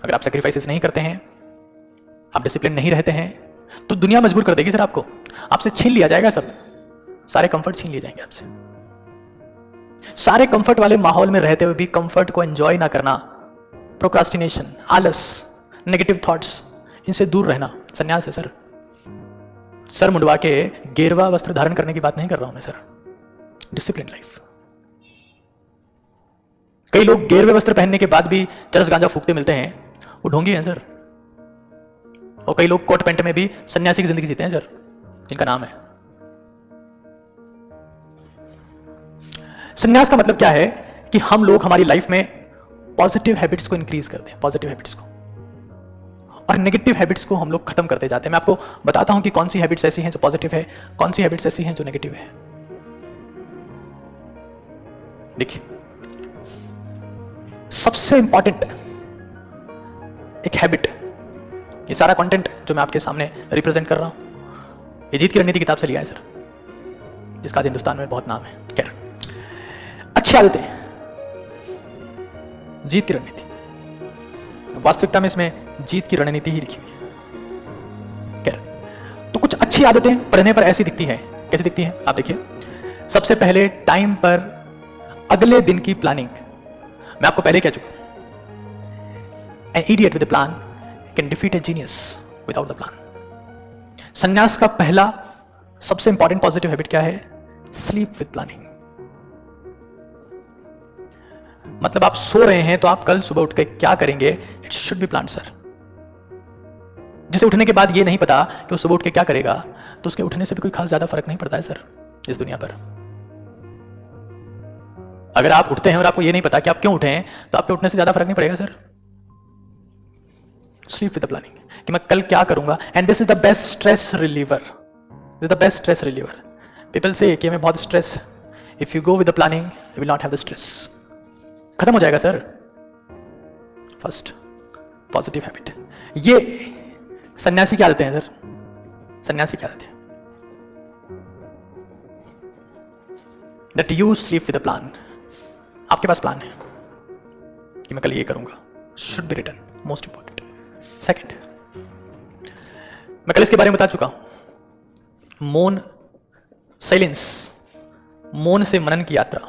अगर आप सेक्रीफाइसेस नहीं करते हैं, आप डिसिप्लिन नहीं रहते हैं, तो दुनिया मजबूर कर देगी सर आपको। आपसे छीन लिया जाएगा सब, सारे कंफर्ट छीन लिए जाएंगे आपसे। सारे कंफर्ट वाले माहौल में रहते हुए भी कंफर्ट को एंजॉय ना करना, प्रोक्रास्टिनेशन, आलस, नेगेटिव थॉट्स, इनसे दूर रहना संन्यास है सर। सर मुंडवा के गेरवा वस्त्र धारण करने की बात नहीं कर रहा हूं मैं सर, डिसिप्लिन लाइफ। कई लोग गेरवे वस्त्र पहनने के बाद भी चरस गांजा फूकते मिलते हैं, वो ढोंगी हैं सर। और कई लोग कोट पैंट में भी सन्यासी की जिंदगी जीते हैं सर, जिनका नाम है सन्यास। का मतलब क्या है कि हम लोग हमारी लाइफ में पॉजिटिव हैबिट्स को इंक्रीज करते हैं, पॉजिटिव हैबिट्स को, और नेगेटिव हैबिट्स को हम लोग खत्म करते जाते हैं। मैं आपको बताता हूं कि कौन सी हैबिट्स ऐसी हैं जो पॉजिटिव है, कौन सी हैबिट्स ऐसी हैं जो नेगेटिव है। देखिए, सबसे इंपॉर्टेंट एक हैबिट, ये सारा कंटेंट जो मैं आपके सामने रिप्रेजेंट कर रहा हूं, ये जीत की रणनीति किताब से लिया है सर, जिसका आज हिंदुस्तान में बहुत नाम है। खैर, अच्छी आदतें, जीत की रणनीति, वास्तविकता में इसमें जीत की रणनीति ही लिखी हुई है। खैर, तो कुछ अच्छी आदतें पढ़ने पर ऐसी दिखती है। कैसी दिखती है आप देखिए। सबसे पहले टाइम पर अगले दिन की प्लानिंग। मैं आपको पहले कह चुका हूं, an idiot with a plan can defeat A genius without the plan. संन्यास का पहला सबसे इंपॉर्टेंट पॉजिटिव हैबिट क्या है? Sleep with planning. मतलब आप सो रहे हैं तो आप कल सुबह उठ के क्या करेंगे, it should be plan sir. जिसे उठने के बाद ये नहीं पता कि वो सुबह उठ के क्या करेगा, तो उसके उठने से भी कोई खास ज्यादा फर्क नहीं पड़ता है सर इस दुनिया पर। अगर आप उठते हैं और आपको ये नहीं पता कि आप क्यों उठे हैं, तो आपके उठने से ज्यादा फर्क नहीं पड़ेगा sir. Sleep with the planning, कि मैं कल क्या करूंगा। And this is the best stress reliever, this is the best stress reliever. People से कि हमें बहुत stress, if you go with the planning you will not have the stress. खत्म हो जाएगा सर। First positive habit. ये सन्यासी की आदतें हैं सर, सन्यासी की आदतें। That you sleep with a plan. आपके पास प्लान है कि मैं कल ये करूंगा, should be written, most important. Second, मैं कल इसके बारे में बता चुका हूं, मौन, साइलेंस, मौन से मनन की यात्रा।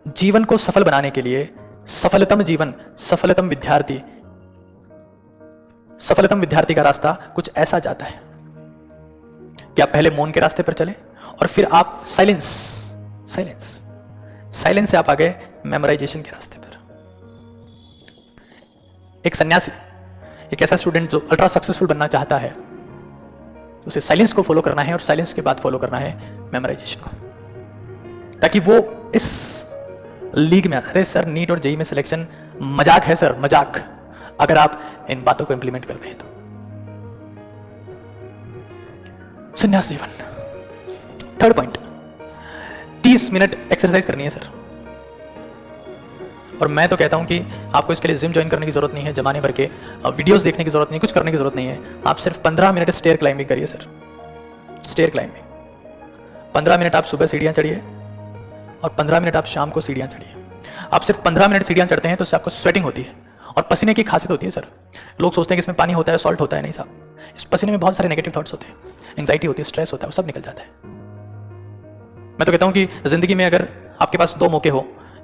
जीवन को सफल बनाने के लिए सफलतम जीवन, सफलतम विद्यार्थी का रास्ता कुछ ऐसा जाता है कि आप पहले मौन के रास्ते पर चले और फिर आप साइलेंस से आप आ गए मेमोराइजेशन के रास्ते पर। एक सन्यासी, एक ऐसा स्टूडेंट जो अल्ट्रा सक्सेसफुल बनना चाहता है, उसे साइलेंस को फॉलो करना है और साइलेंस के बाद फॉलो करना है मेमोराइजेशन को, ताकि वो इस लीग में। अरे सर, नीट और जेईई में सिलेक्शन मजाक है सर, मजाक, अगर आप इन बातों को इंप्लीमेंट करते हैं तो। संन्यास जीवन। थर्ड पॉइंट, 30 मिनट एक्सरसाइज करनी है सर। और मैं तो कहता हूं कि आपको इसके लिए जिम ज्वाइन करने की जरूरत नहीं है, जमाने भर के वीडियोस देखने की जरूरत नहीं, कुछ करने की जरूरत नहीं है। आप सिर्फ 15 मिनट स्टेयर क्लाइंबिंग करिए सर। स्टेयर क्लाइंबिंग 15 मिनट आप सुबह सीढ़ियां चढ़िए और 15 मिनट आप शाम को सीढ़ियां चढ़िए। आप सिर्फ 15 मिनट सीढ़ियां चढ़ते हैं तो उससे आपको स्वेटिंग होती है और पसीने की खासियत होती है सर। लोग सोचते हैं कि इसमें पानी होता है, सॉल्ट होता है, नहीं साहब, इस पसीने में बहुत सारे नेगेटिव थॉट्स होते हैं, एंग्जाइटी होती है, स्ट्रेस होता है, वो सब निकल जाता है। मैं तो कहता हूं कि जिंदगी में अगर आपके पास 2 मौके हो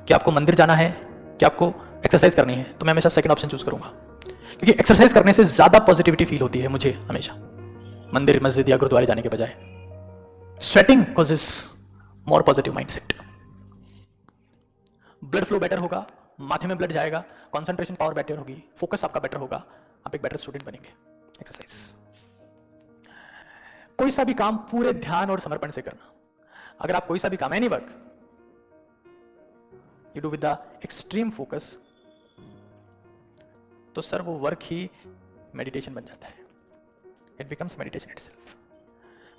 कि आपको मंदिर जाना है कि आपको एक्सरसाइज करनी है, तो मैं हमेशा सेकंड ऑप्शन चूज करूंगा, क्योंकि एक्सरसाइज करने से ज्यादा पॉजिटिविटी फील होती है मुझे हमेशा, मंदिर, मस्जिद या गुरुद्वारे जाने के बजाय। Sweating causes more positive mindset. Blood flow better होगा, माथे में ब्लड जाएगा, कंसंट्रेशन पावर बेटर होगी, फोकस आपका बेटर होगा, आप एक बेटर स्टूडेंट बनेंगे। एक्सरसाइज। कोई सा भी काम पूरे ध्यान और समर्पण से करना। अगर आप कोई सा भी काम, any work you do with the extreme focus, तो सर वो वर्क ही मेडिटेशन बन जाता है। It becomes meditation itself.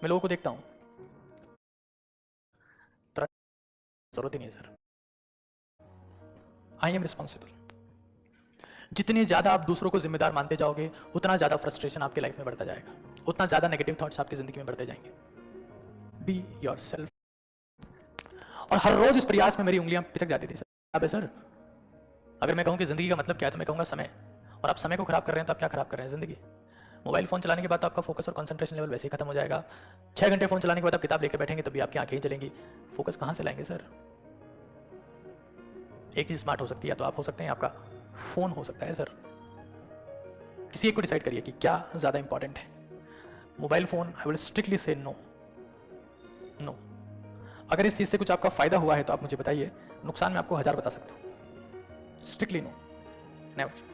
मैं लोगों को देखता हूं, जरूरत ही नहीं है सर। I am responsible. जितनी ज्यादा आप दूसरों को जिम्मेदार मानते जाओगे, उतना ज्यादा फ्रस्ट्रेशन आपकी लाइफ में बढ़ता जाएगा, उतना ज्यादा नेगेटिव थॉट्स आपकी जिंदगी में बढ़ते जाएंगे। Be yourself. और हर रोज इस प्रयास में मेरी उंगलियां पिचक जाती थी सर। अब है सर, अगर मैं कहूं कि जिंदगी का मतलब क्या है, तो मैं कहूंगा समय। और आप समय को खराब कर रहे हैं तो आप क्या खराब कर रहे हैं ज़िंदगी। मोबाइल फ़ोन चलाने के बाद तो आपका फोकस और कंसंट्रेशन लेवल वैसे ही खत्म हो जाएगा। 6 घंटे फ़ोन चलाने के बाद आप किताब लेकर बैठेंगे तभी आपकी आंखें ही चलेंगी, फोकस कहाँ से लाएंगे सर। एक चीज़ स्मार्ट हो सकती है, या तो आप हो सकते हैं, आपका फ़ोन हो सकता है सर। किसी एक को डिसाइड करिए कि क्या ज़्यादा इंपॉर्टेंट है। Mobile phone, I will strictly से नो। नो। अगर इस चीज़ से कुछ आपका फ़ायदा हुआ है तो आप मुझे बताइए, नुकसान मैं आपको 1000 बता सकता हूँ। Strictly no, never.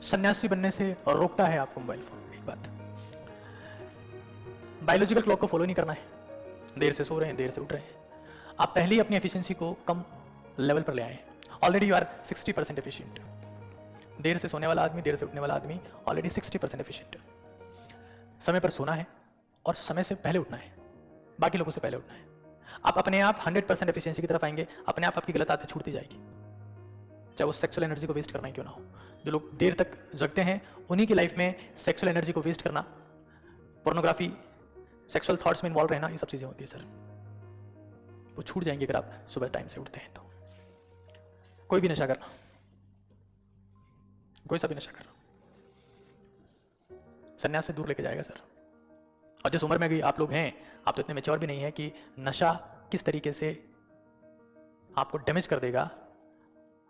सन्यासी बनने से रोकता है आपको मोबाइल फोन। एक बात, बायोलॉजिकल क्लॉक को फॉलो नहीं करना है। देर से सो रहे हैं, देर से उठ रहे हैं, आप पहले ही अपनी एफिशिएंसी को कम लेवल पर ले आए। Already you are 60% efficient. देर से सोने वाला आदमी, देर से उठने वाला आदमी ऑलरेडी 60% एफिशिएंट। समय पर सोना है और समय से पहले उठना है, बाकी लोगों से पहले उठना है। आप अपने आप 100% एफिशिएंसी की तरफ आएंगे, अपने आप आपकी गलत आदतें छूटती जाएगी। चाहे वो सेक्सुअल एनर्जी को वेस्ट करना ही क्यों ना हो। जो लोग देर तक जगते हैं उन्हीं की लाइफ में सेक्सुअल एनर्जी को वेस्ट करना, पोर्नोग्राफी, सेक्सुअल थॉट्स में इन्वॉल्व रहना, ये सब चीजें होती है सर। वो छूट जाएंगे अगर आप सुबह टाइम से उठते हैं तो। कोई भी नशा करना, कोई सा भी नशा करना संन्यास से दूर लेके जाएगा सर। और जिस उम्र में भी आप लोग हैं, आप तो इतने मेच्योर भी नहीं है कि नशा किस तरीके से आपको डैमेज कर देगा,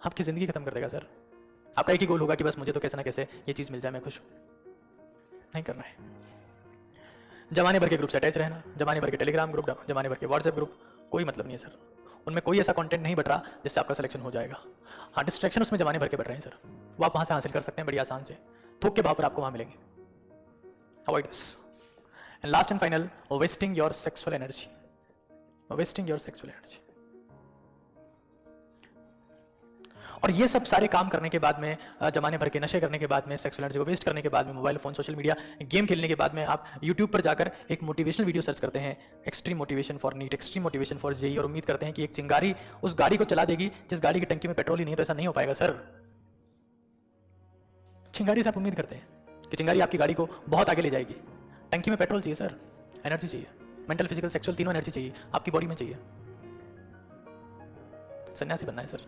आपकी जिंदगी खत्म कर देगा सर। आपका एक ही गोल होगा कि बस मुझे तो कैसे ना कैसे ये चीज मिल जाए, मैं खुश हूं। नहीं करना है। जमाने भर के ग्रुप से अटैच रहना, जमाने भर के टेलीग्राम ग्रुप, जमाने भर के व्हाट्सएप ग्रुप, कोई मतलब नहीं है सर। उनमें कोई ऐसा कंटेंट नहीं बट रहा जिससे आपका सिलेक्शन हो जाएगा। हाँ, डिस्ट्रैक्शन उसमें जमाने भर के बढ़ रहे हैं सर, वो आप वहां से हासिल कर सकते हैं बड़ी आसान से, थोक के भाव पर आपको वहां मिलेंगे। Avoid this. And last and final, wasting your sexual energy. Wasting your sexual energy. और ये सब सारे काम करने के बाद में, जमाने भर के नशे करने के बाद में, सेक्सुअल एनर्जी को वेस्ट करने के बाद में, mobile phone, social media, game खेलने के बाद में, आप यूट्यूब पर जाकर एक मोटिवेशनल वीडियो सर्च करते हैं, extreme motivation for NEET, extreme motivation for JEE, और उम्मीद करते हैं कि एक चिंगारी उस गाड़ी को चला देगी जिस गाड़ी की टंकी में पेट्रोल ही नहीं है। तो ऐसा नहीं हो पाएगा सर। चिंगारी से आप उम्मीद करते हैं कि चिंगारी आपकी गाड़ी को बहुत आगे ले जाएगी। टंकी में पेट्रोल चाहिए सर, एनर्जी चाहिए, मेंटल, फिजिकल, सेक्सुअल, तीनों एनर्जी चाहिए आपकी बॉडी में चाहिए। सन्यासी बनना है सर।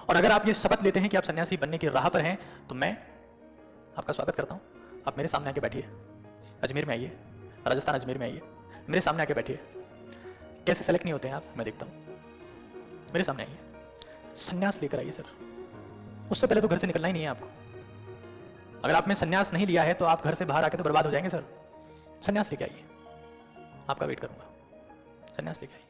और अगर आप ये शपथ लेते हैं कि आप सन्यासी बनने की राह पर हैं, तो मैं आपका स्वागत करता हूं। आप मेरे सामने आके बैठिए, अजमेर में आइए, राजस्थान अजमेर में आइए, मेरे सामने आके बैठिए। कैसे सेलेक्ट नहीं होते हैं आप, मैं देखता हूं। मेरे सामने आइए, सन्यास लेकर आइए सर। उससे पहले तो घर से निकलना ही नहीं है आपको। अगर आप में सन्यास नहीं लिया है तो आप घर से बाहर आके तो बर्बाद हो जाएंगे सर। सन्यास लेके आइए, आपका वेट करूंगा। सन्यास लेके आइए।